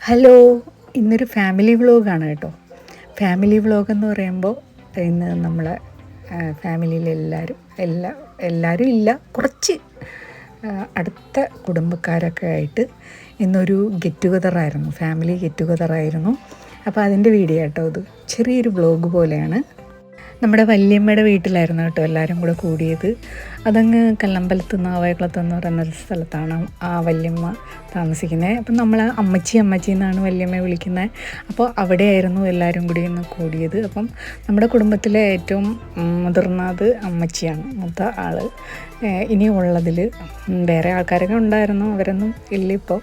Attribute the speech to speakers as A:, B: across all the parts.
A: Hello, ഇന്നൊരു family വ്ളോഗാണ് കേട്ടോ. ഫാമിലി വ്ളോഗ് എന്ന് പറയുമ്പോൾ ഇന്ന് നമ്മളെ ഫാമിലിയിലെ എല്ലാവരും ഇല്ല, കുറച്ച് അടുത്ത കുടുംബക്കാരൊക്കെ ആയിട്ട് ഇന്നൊരു ഗെറ്റ് ടുഗദറായിരുന്നു, ഫാമിലി ഗെറ്റ് ടുഗദറായിരുന്നു. അപ്പോൾ അതിൻ്റെ വീഡിയോ കേട്ടോ, ഇത് ചെറിയൊരു വ്ളോഗ് പോലെയാണ്. നമ്മുടെ വല്യമ്മയുടെ വീട്ടിലായിരുന്നു കേട്ടോ എല്ലാവരും കൂടെ കൂടിയത്. അതങ്ങ് കല്ലമ്പലത്ത് നാവായക്കുളത്ത് എന്ന് പറയുന്നൊരു സ്ഥലത്താണ് ആ വല്യമ്മ താമസിക്കുന്നത്. അപ്പം നമ്മൾ അമ്മച്ചി എന്നാണ് വല്യമ്മയെ വിളിക്കുന്നത്. അപ്പോൾ അവിടെയായിരുന്നു എല്ലാവരും കൂടി ഒന്ന് കൂടിയത്. അപ്പം നമ്മുടെ കുടുംബത്തിലെ ഏറ്റവും മുതിർന്നത് അമ്മച്ചിയാണ്, മൂത്ത ആൾ. ഇനി ഉള്ളതിൽ വേറെ ആൾക്കാരൊക്കെ ഉണ്ടായിരുന്നു, അവരൊന്നും ഇല്ല ഇപ്പോൾ.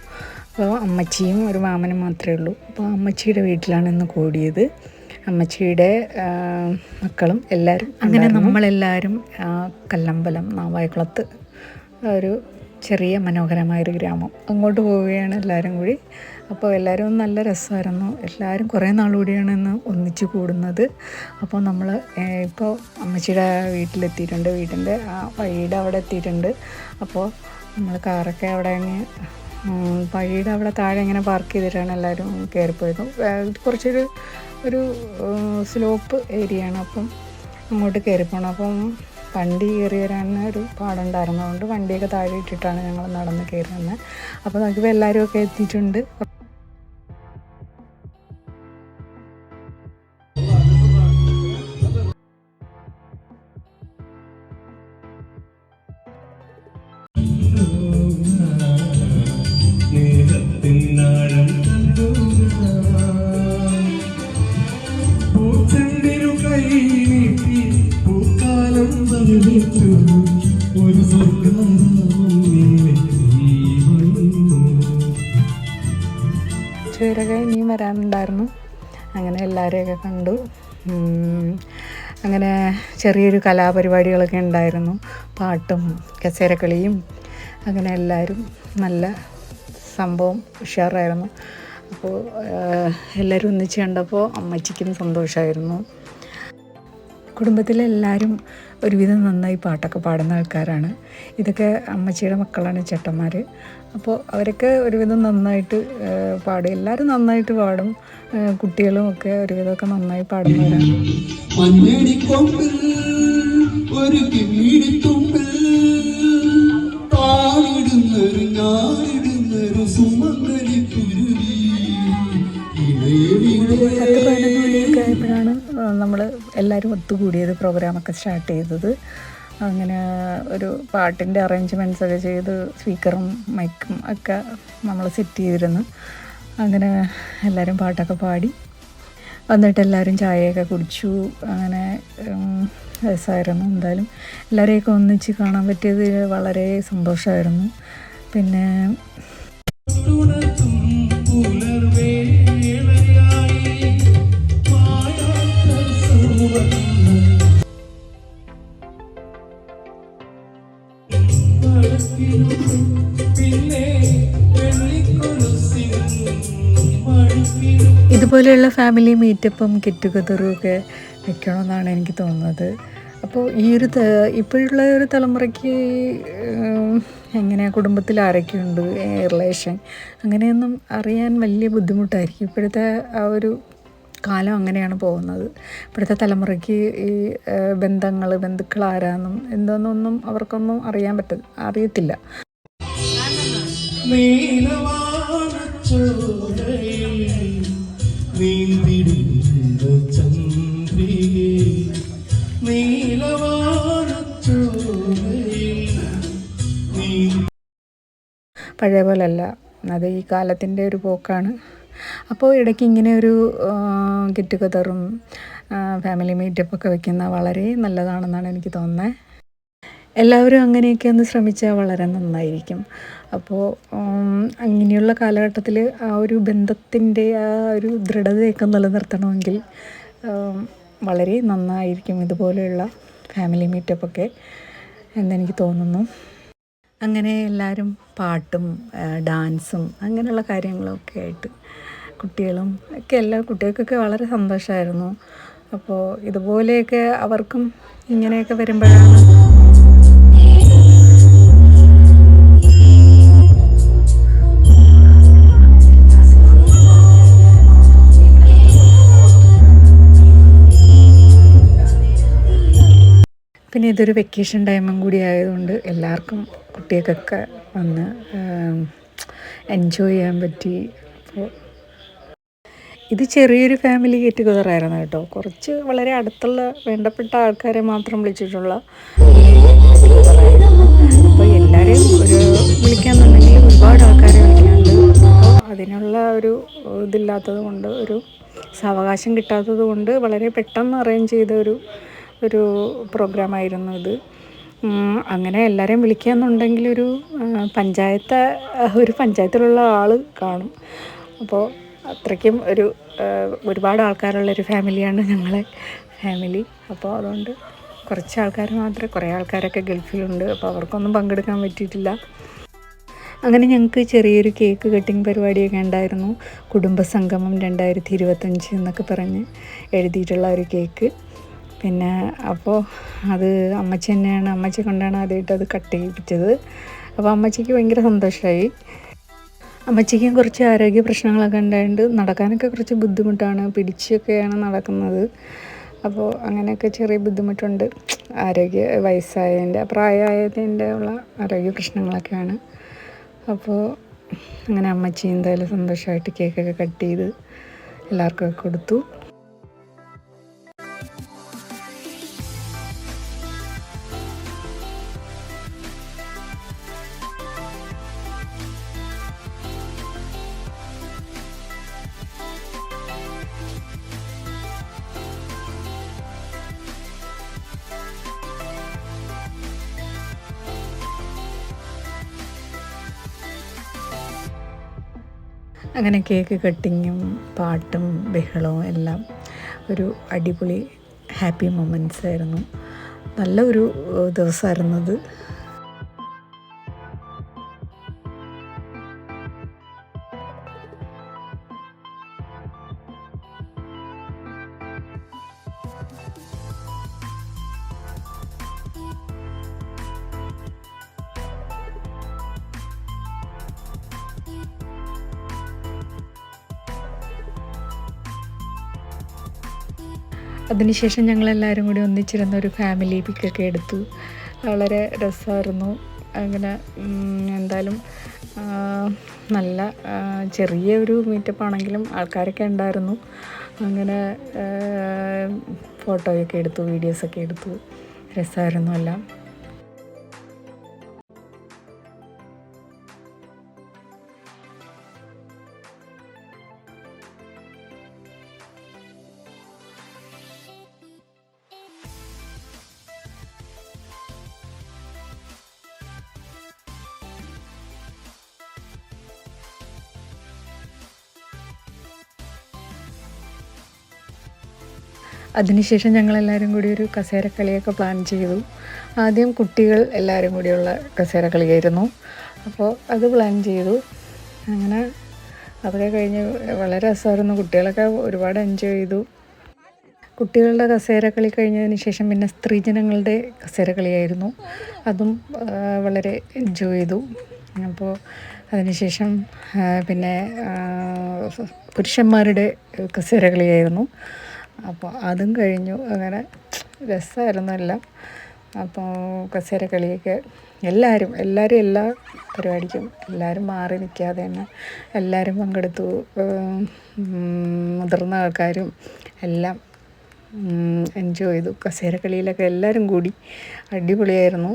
A: അപ്പോൾ അമ്മച്ചിയും ഒരു മാമനും മാത്രമേ ഉള്ളൂ. അപ്പോൾ അമ്മച്ചിയുടെ വീട്ടിലാണ് ഇന്ന് കൂടിയത്. അമ്മച്ചിയുടെ മക്കളും എല്ലാവരും. അങ്ങനെ നമ്മളെല്ലാവരും കല്ലമ്പലം നാവായക്കുളത്ത് ഒരു ചെറിയ മനോഹരമായൊരു ഗ്രാമം അങ്ങോട്ട് പോവുകയാണ് എല്ലാവരും കൂടി. അപ്പോൾ എല്ലാവരും നല്ല രസമായിരുന്നു. എല്ലാവരും കുറേ നാളുകൂടിയാണ് ഇന്ന് ഒന്നിച്ച് കൂടുന്നത്. അപ്പോൾ നമ്മൾ ഇപ്പോൾ അമ്മച്ചിയുടെ വീട്ടിലെത്തിയിട്ടുണ്ട്, വീടിൻ്റെ ആ വഴിയുടെ അവിടെ എത്തിയിട്ടുണ്ട്. അപ്പോൾ നമ്മൾ കാറൊക്കെ അവിടെ വഴിയുടെ അവിടെ താഴെ ഇങ്ങനെ പാർക്ക് ചെയ്തിട്ടാണ് എല്ലാവരും കയറിപ്പോയത്. കുറച്ചൊരു സ്ലോപ്പ് ഏരിയയാണ്, അപ്പം അങ്ങോട്ട് കയറിപ്പോണം. അപ്പം വണ്ടി കയറി വരാൻ ഒരു പാടുണ്ടായിരുന്നതുകൊണ്ട് വണ്ടിയൊക്കെ താഴെ ഇട്ടിട്ടാണ് ഞങ്ങൾ നടന്ന് കയറി വന്നത്. അപ്പോൾ നോക്കിയപ്പോൾ എല്ലാവരും ഒക്കെ എത്തിയിട്ടുണ്ട്. ചേരൊക്കെ ഇനിയും വരാനുണ്ടായിരുന്നു. അങ്ങനെ എല്ലാവരെയൊക്കെ കണ്ടു. അങ്ങനെ ചെറിയൊരു കലാപരിപാടികളൊക്കെ ഉണ്ടായിരുന്നു, പാട്ടും കസേരക്കളിയും. അങ്ങനെ എല്ലാവരും നല്ല സംഭവം ഉഷാറായിരുന്നു. അപ്പോൾ എല്ലാവരും ഒന്നിച്ച് കണ്ടപ്പോൾ അമ്മച്ചിക്കും സന്തോഷമായിരുന്നു. കുടുംബത്തിലെല്ലാവരും ഒരുവിധം നന്നായി പാട്ടൊക്കെ പാടുന്ന ആൾക്കാരാണ്. ഇതൊക്കെ അമ്മച്ചിയുടെ മക്കളാണ്, ചേട്ടന്മാർ. അപ്പോൾ അവരൊക്കെ ഒരുവിധം നന്നായിട്ട് പാടും, എല്ലാവരും നന്നായിട്ട് പാടും. കുട്ടികളും ഒക്കെ ഒരുവിധമൊക്കെ നന്നായി പാടുന്നവരാണ്. ആയപ്പോഴാണ് നമ്മൾ എല്ലാവരും ഒത്തുകൂടിയത്, പ്രോഗ്രാമൊക്കെ സ്റ്റാർട്ട് ചെയ്തത്. അങ്ങനെ ഒരു പാട്ടിൻ്റെ അറേഞ്ച്മെൻറ്റ്സൊക്കെ ചെയ്ത് സ്പീക്കറും മൈക്കും ഒക്കെ നമ്മൾ സെറ്റ് ചെയ്തിരുന്നു. അങ്ങനെ എല്ലാവരും പാട്ടൊക്കെ പാടി വന്നിട്ട് എല്ലാവരും ചായയൊക്കെ കുടിച്ചു. അങ്ങനെ രസമായിരുന്നു. എന്തായാലും എല്ലാവരെയൊക്കെ ഒന്നിച്ച് കാണാൻ പറ്റിയത് വളരെ സന്തോഷമായിരുന്നു. പിന്നെ ഇതുപോലെയുള്ള ഫാമിലി മീറ്റപ്പും ഗെറ്റ് ടുഗദറും ഒക്കെ വെക്കണമെന്നാണ് എനിക്ക് തോന്നുന്നത്. അപ്പോൾ ഇപ്പോഴുള്ള ഒരു തലമുറയ്ക്ക് എങ്ങനെയാണ്, കുടുംബത്തിൽ ആരൊക്കെയുണ്ട്, റിലേഷൻ, അങ്ങനെയൊന്നും അറിയാൻ വലിയ ബുദ്ധിമുട്ടായിരിക്കും. ഇപ്പോഴത്തെ ആ ഒരു കാലം അങ്ങനെയാണ് പോകുന്നത്. ഇപ്പോഴത്തെ തലമുറയ്ക്ക് ഈ ബന്ധുക്കൾ ആരാന്നും എന്തോന്നൊന്നും അവർക്കൊന്നും അറിയത്തില്ല. പഴയ പോലല്ല, അത് ഈ കാലത്തിൻ്റെ ഒരു പോക്കാണ്. അപ്പോൾ ഇടയ്ക്ക് ഇങ്ങനെ ഒരു ഗെറ്റ് ടുഗദറും ഫാമിലി മീറ്റപ്പൊക്കെ വയ്ക്കുന്ന വളരെ നല്ലതാണെന്നാണ് എനിക്ക് തോന്നുന്നത്. എല്ലാവരും അങ്ങനെയൊക്കെ ഒന്ന് ശ്രമിച്ചാൽ വളരെ നന്നായിരിക്കും. അപ്പോൾ അങ്ങനെയുള്ള കാലഘട്ടത്തിൽ ആ ഒരു ബന്ധത്തിൻ്റെ ആ ഒരു ദൃഢതയൊക്കെ നിലനിർത്തണമെങ്കിൽ വളരെ നന്നായിരിക്കും ഇതുപോലെയുള്ള ഫാമിലി മീറ്റപ്പൊക്കെ എന്നെനിക്ക് തോന്നുന്നു. അങ്ങനെ എല്ലാവരും പാട്ടും ഡാൻസും അങ്ങനെയുള്ള കാര്യങ്ങളൊക്കെ ആയിട്ട് കുട്ടികളും ഒക്കെ, എല്ലാ കുട്ടികൾക്കൊക്കെ വളരെ സന്തോഷമായിരുന്നു. അപ്പോൾ ഇതുപോലെയൊക്കെ അവർക്കും ഇങ്ങനെയൊക്കെ വരുമ്പോഴാണ് പിന്നെ ഇതൊരു വെക്കേഷൻ ടൈമും കൂടി ആയതുകൊണ്ട് എല്ലാവർക്കും കുട്ടികൾക്കൊക്കെ വന്ന് എൻജോയ് ചെയ്യാൻ പറ്റി. അപ്പോൾ ഇത് ചെറിയൊരു ഫാമിലി ഗെറ്റ് ടുഗദർ ആയിരുന്നു കേട്ടോ. കുറച്ച് വളരെ അടുത്തുള്ള വേണ്ടപ്പെട്ട ആൾക്കാരെ മാത്രം വിളിച്ചിട്ടുള്ള അപ്പോൾ എല്ലാവരെയും വിളിക്കാന്നുണ്ടെങ്കിൽ ഒരുപാട് ആൾക്കാരെ വിളിക്കാനുണ്ട്. അപ്പോൾ അതിനുള്ള ഒരു ഇതില്ലാത്തത് കൊണ്ട്, ഒരു സാവകാശം കിട്ടാത്തത് കൊണ്ട് വളരെ പെട്ടെന്ന് അറേഞ്ച് ചെയ്ത ഒരു പ്രോഗ്രാമായിരുന്നു ഇത്. അങ്ങനെ എല്ലാവരെയും വിളിക്കുകയെന്നുണ്ടെങ്കിൽ ഒരു പഞ്ചായത്തിലുള്ള ആൾ കാണും. അപ്പോൾ അത്രയ്ക്കും ഒരുപാട് ആൾക്കാരുള്ളൊരു ഫാമിലിയാണ് ഞങ്ങളെ ഫാമിലി. അപ്പോൾ അതുകൊണ്ട് കുറച്ച് ആൾക്കാർ മാത്രമേ, കുറേ ആൾക്കാരൊക്കെ ഗൾഫിലുണ്ട്. അപ്പോൾ അവർക്കൊന്നും പങ്കെടുക്കാൻ പറ്റിയിട്ടില്ല. അങ്ങനെ ഞങ്ങൾക്ക് ചെറിയൊരു കേക്ക് കട്ടിങ് പരിപാടിയൊക്കെ ഉണ്ടായിരുന്നു. കുടുംബസംഗമം 2025 എന്നൊക്കെ പറഞ്ഞ് എഴുതിയിട്ടുള്ള ഒരു കേക്ക്. പിന്നെ അപ്പോൾ അത് അമ്മച്ചി കൊണ്ടാണ് ആദ്യമായിട്ട് അത് കട്ട് ചെയ്യിപ്പിച്ചത്. അപ്പോൾ അമ്മച്ചിക്ക് ഭയങ്കര സന്തോഷമായി. അമ്മച്ചിക്കും കുറച്ച് ആരോഗ്യ പ്രശ്നങ്ങളൊക്കെ ഉണ്ടായിട്ട് നടക്കാനൊക്കെ കുറച്ച് ബുദ്ധിമുട്ടാണ്, പിടിച്ചൊക്കെയാണ് നടക്കുന്നത്. അപ്പോൾ അങ്ങനെയൊക്കെ ചെറിയ ബുദ്ധിമുട്ടുണ്ട്. പ്രായമായതിൻ്റെ ഉള്ള ആരോഗ്യ പ്രശ്നങ്ങളൊക്കെയാണ്. അപ്പോൾ അങ്ങനെ അമ്മച്ചി എന്തായാലും സന്തോഷമായിട്ട് കേക്കൊക്കെ കട്ട് ചെയ്ത് എല്ലാവർക്കൊക്കെ കൊടുത്തു. അങ്ങനെ കേക്ക് കട്ടിങ്ങും പാട്ടും ബഹളവും എല്ലാം ഒരു അടിപൊളി ഹാപ്പി മൊമെൻറ്റ്സ് ആയിരുന്നു. നല്ലൊരു ദിവസമായിരുന്നു അത്. അതിനുശേഷം ഞങ്ങളെല്ലാവരും കൂടി ഒന്നിച്ചിരുന്ന ഒരു ഫാമിലി പിക്കൊക്കെ എടുത്തു. വളരെ രസമായിരുന്നു. അങ്ങനെ എന്തായാലും നല്ല ചെറിയ ഒരു മീറ്റപ്പ് ആണെങ്കിലും ആൾക്കാരൊക്കെ ഉണ്ടായിരുന്നു. അങ്ങനെ ഫോട്ടോയൊക്കെ എടുത്തു, വീഡിയോസൊക്കെ എടുത്തു. രസമായിരുന്നു എല്ലാം. അതിനുശേഷം ഞങ്ങളെല്ലാവരും കൂടി ഒരു കസേരക്കളിയൊക്കെ പ്ലാൻ ചെയ്തു. ആദ്യം കുട്ടികൾ എല്ലാവരും കൂടിയുള്ള കസേരക്കളിയായിരുന്നു. അപ്പോൾ അത് പ്ലാൻ ചെയ്തു. അങ്ങനെ അതൊക്കെ കഴിഞ്ഞ് വളരെ രസമായിരുന്നു. കുട്ടികളൊക്കെ ഒരുപാട് എൻജോയ് ചെയ്തു. കുട്ടികളുടെ കസേരക്കളി കഴിഞ്ഞതിന് ശേഷം പിന്നെ സ്ത്രീജനങ്ങളുടെ കസേരക്കളിയായിരുന്നു. അതും വളരെ എൻജോയ് ചെയ്തു. അപ്പോൾ അതിനുശേഷം പിന്നെ പുരുഷന്മാരുടെ കസേരക്കളിയായിരുന്നു. അപ്പോൾ അതും കഴിഞ്ഞു. അങ്ങനെ രസമായിരുന്നു എല്ലാം. അപ്പോൾ കസേരക്കളിയൊക്കെ എല്ലാവരും എല്ലാ പരിപാടിക്കും എല്ലാവരും മാറി നിൽക്കാതെ തന്നെ എല്ലാവരും പങ്കെടുത്തു. മുതിർന്ന ആൾക്കാരും എല്ലാം എൻജോയ് ചെയ്തു. കസേരക്കളിയിലൊക്കെ എല്ലാവരും കൂടി അടിപൊളിയായിരുന്നു.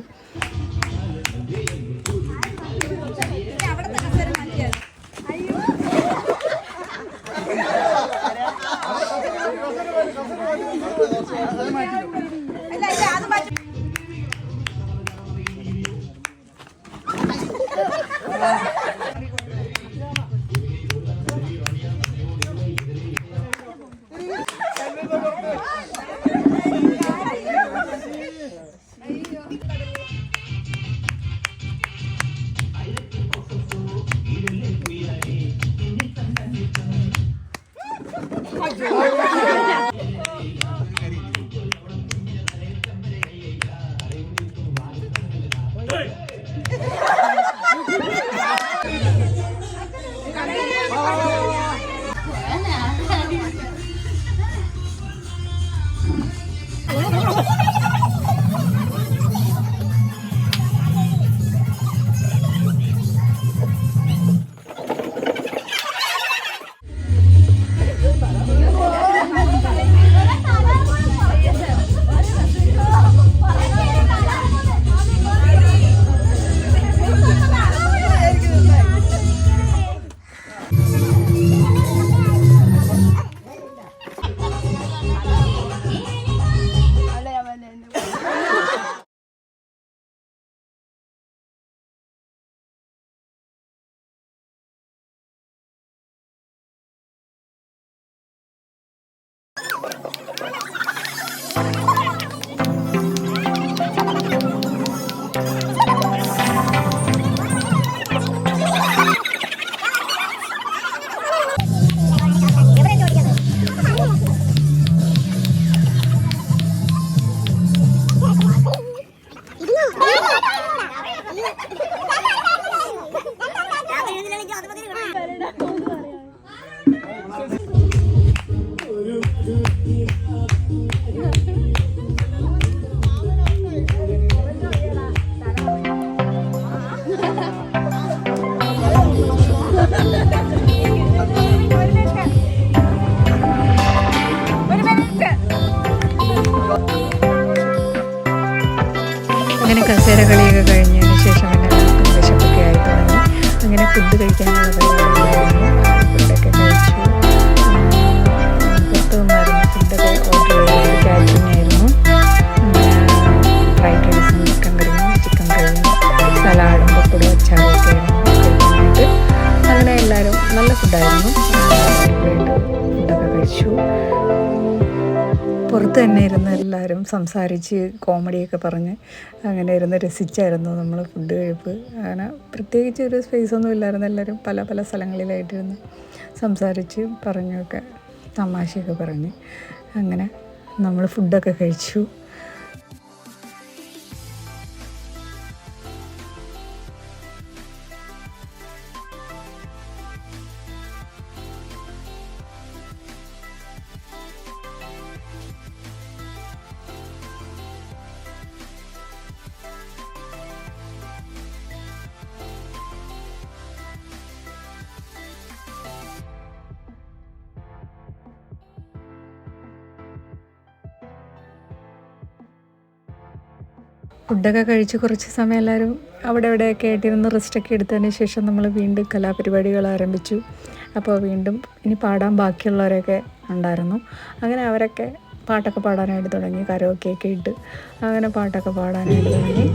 A: അങ്ങനെ കസേര കളിയൊക്കെ കഴിഞ്ഞതിന് ശേഷം പിന്നെ എല്ലാവർക്കും വിശപ്പൊക്കെ ആയി തുടങ്ങി. അങ്ങനെ ഫുഡ് കഴിക്കാനുള്ള പരിപാടികളായിരുന്നു. ഫുഡൊക്കെ കഴിച്ചു. പുറത്തു നിന്നായിരുന്നു ഫുഡൊക്കെ ഓർഡർ ചെയ്തത്. കാറ്ററിംഗ് ആയിരുന്നു. ഫ്രൈഡ് റൈസും ചിക്കൻ കറിയും സലാഡും പപ്പടും അച്ചാറും ഒക്കെ ആയിരുന്നു കഴിക്കാനായിട്ട്. അങ്ങനെ എല്ലാവരും നല്ല ഫുഡായിരുന്നു. ഫുഡൊക്കെ കഴിച്ചു. പുറത്ത് തന്നെ ഇരുന്ന് എല്ലാവരും സംസാരിച്ച് കോമഡിയൊക്കെ പറഞ്ഞ് അങ്ങനെ ഇരുന്ന് രസിച്ചായിരുന്നു നമ്മൾ ഫുഡ് കഴിപ്പ്. അങ്ങനെ പ്രത്യേകിച്ച് ഒരു സ്പേസൊന്നും ഇല്ലായിരുന്നു. എല്ലാവരും പല പല സ്ഥലങ്ങളിലായിട്ടിരുന്ന് സംസാരിച്ച് പറഞ്ഞൊക്കെ തമാശയൊക്കെ പറഞ്ഞ് അങ്ങനെ നമ്മൾ ഫുഡൊക്കെ കഴിച്ചു. ഫുഡൊക്കെ കഴിച്ച് കുറച്ച് സമയം എല്ലാവരും അവിടെ ഇവിടെയൊക്കെ ആയിട്ടിരുന്ന് റെസ്റ്റൊക്കെ എടുത്തതിന് ശേഷം നമ്മൾ വീണ്ടും കലാപരിപാടികൾ ആരംഭിച്ചു. അപ്പോൾ വീണ്ടും ഇനി പാടാൻ ബാക്കിയുള്ളവരൊക്കെ ഉണ്ടായിരുന്നു. അങ്ങനെ അവരൊക്കെ പാട്ടൊക്കെ പാടാനായിട്ട് തുടങ്ങി. കരോക്കെയൊക്കെ ഇട്ട് അങ്ങനെ പാട്ടൊക്കെ പാടാനായിട്ട് തുടങ്ങി.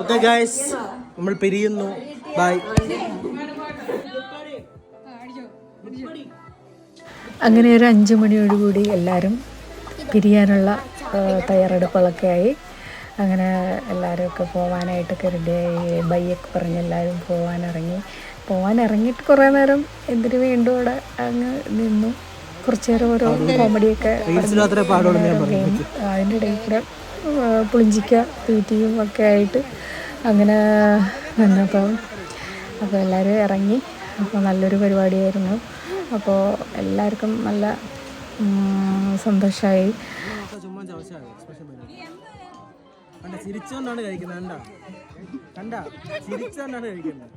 B: ഓക്കെ ഗൈസ്, നമ്മൾ പിരിയുന്നു. ബൈ.
A: അങ്ങനെ ഒരു 5 മണിയോടുകൂടി എല്ലാവരും പിരിയാനുള്ള തയ്യാറെടുപ്പുകളൊക്കെ ആയി. അങ്ങനെ എല്ലാവരുമൊക്കെ പോകാനായിട്ടൊക്കെ റെഡിയായി. ബൈയൊക്കെ പറഞ്ഞ് എല്ലാവരും പോകാനിറങ്ങിയിട്ട് കുറേ നേരം എന്തിനു വേണ്ടു അവിടെ അങ്ങ് നിന്നു. കുറച്ച് നേരം ഓരോ കോമഡിയൊക്കെ അതിൻ്റെ ഇടയിൽ കൂടെ പുളിഞ്ചിക്ക തീറ്റിയും ഒക്കെ ആയിട്ട് അങ്ങനെ നിന്നപ്പോൾ എല്ലാവരും ഇറങ്ങി. അപ്പോൾ നല്ലൊരു പരിപാടിയായിരുന്നു. അപ്പോൾ എല്ലാവർക്കും നല്ല സന്തോഷമായി.
B: ചിരിച്ചോണ്ടാണ് കഴിക്കുന്നത്. ചിരിച്ചോണ്ടാണ് കഴിക്കുന്നത്.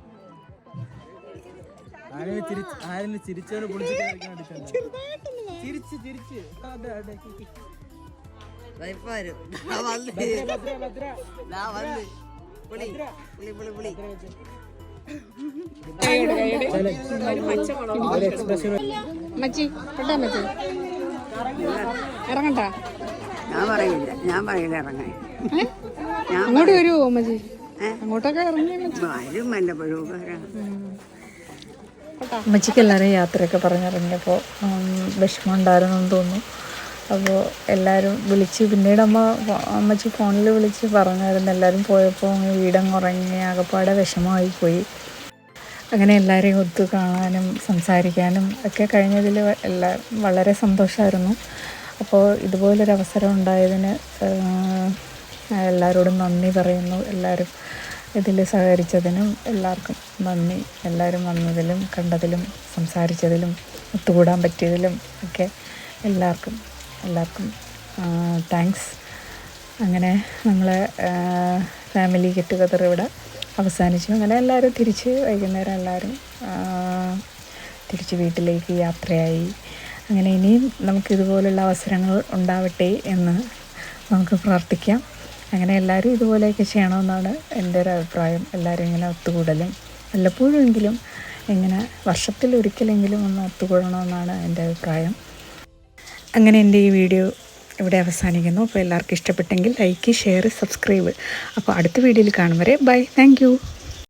B: ആരെങ്കിലും ചിരിച്ചോണ്ട് പൊളിച്ച് ചിരിച്ച്
A: ഇറങ്ങണ്ട.
C: ഞാൻ പറയില്ല ഇറങ്ങാൻ.
A: അങ്ങോട്ട് വരുമോ അമ്മച്ചി? അങ്ങോട്ടൊക്കെ ഇറങ്ങി അമ്മച്ചിക്ക് എല്ലാവരും യാത്രയൊക്കെ പറഞ്ഞിറങ്ങിയപ്പോൾ വിഷമം ഉണ്ടായിരുന്നു എന്ന് തോന്നുന്നു. അപ്പോൾ എല്ലാവരും വിളിച്ച് പിന്നീട് അമ്മച്ചി ഫോണിൽ വിളിച്ച് പറഞ്ഞായിരുന്നു എല്ലാവരും പോയപ്പോൾ വീടങ്ങ് ഉറങ്ങി ആകപ്പാടെ വിഷമമായിപ്പോയി. അങ്ങനെ എല്ലാവരെയും ഒത്തു കാണാനും സംസാരിക്കാനും ഒക്കെ കഴിഞ്ഞതിൽ വളരെ സന്തോഷമായിരുന്നു. അപ്പോൾ ഇതുപോലൊരവസരം ഉണ്ടായതിന് എല്ലാവരോടും നന്ദി പറയുന്നു. എല്ലാവരും ഇതിൽ സഹകരിച്ചതിനും എല്ലാവർക്കും നന്ദി. എല്ലാവരും വന്നതിലും കണ്ടതിലും സംസാരിച്ചതിലും ഒത്തുകൂടാൻ പറ്റിയതിലും ഒക്കെ എല്ലാവർക്കും താങ്ക്സ്. അങ്ങനെ നമ്മളെ ഫാമിലി ഗെറ്റ് ടുഗദർ ഇവിടെ അവസാനിച്ചു. അങ്ങനെ എല്ലാവരും വൈകുന്നേരം എല്ലാവരും തിരിച്ച് വീട്ടിലേക്ക് യാത്രയായി. അങ്ങനെ ഇനിയും നമുക്കിതുപോലുള്ള അവസരങ്ങൾ ഉണ്ടാവട്ടെ എന്ന് നമുക്ക് പ്രാർത്ഥിക്കാം. അങ്ങനെ എല്ലാവരും ഇതുപോലെയൊക്കെ ചെയ്യണമെന്നാണ് എൻ്റെ ഒരു അഭിപ്രായം. എല്ലാവരും ഇങ്ങനെ ഒത്തുകൂടലും വല്ലപ്പോഴുമെങ്കിലും ഇങ്ങനെ വർഷത്തിലൊരിക്കലെങ്കിലും ഒന്ന് ഒത്തുകൂടണമെന്നാണ് എൻ്റെ അഭിപ്രായം. അങ്ങനെ എൻ്റെ ഈ വീഡിയോ ഇവിടെ അവസാനിക്കുന്നു. അപ്പോൾ എല്ലാവർക്കും ഇഷ്ടപ്പെട്ടെങ്കിൽ ലൈക്ക്, ഷെയർ, സബ്സ്ക്രൈബ്. അപ്പോൾ അടുത്ത വീഡിയോയിൽ കാണും വരെ ബൈ. Thank you.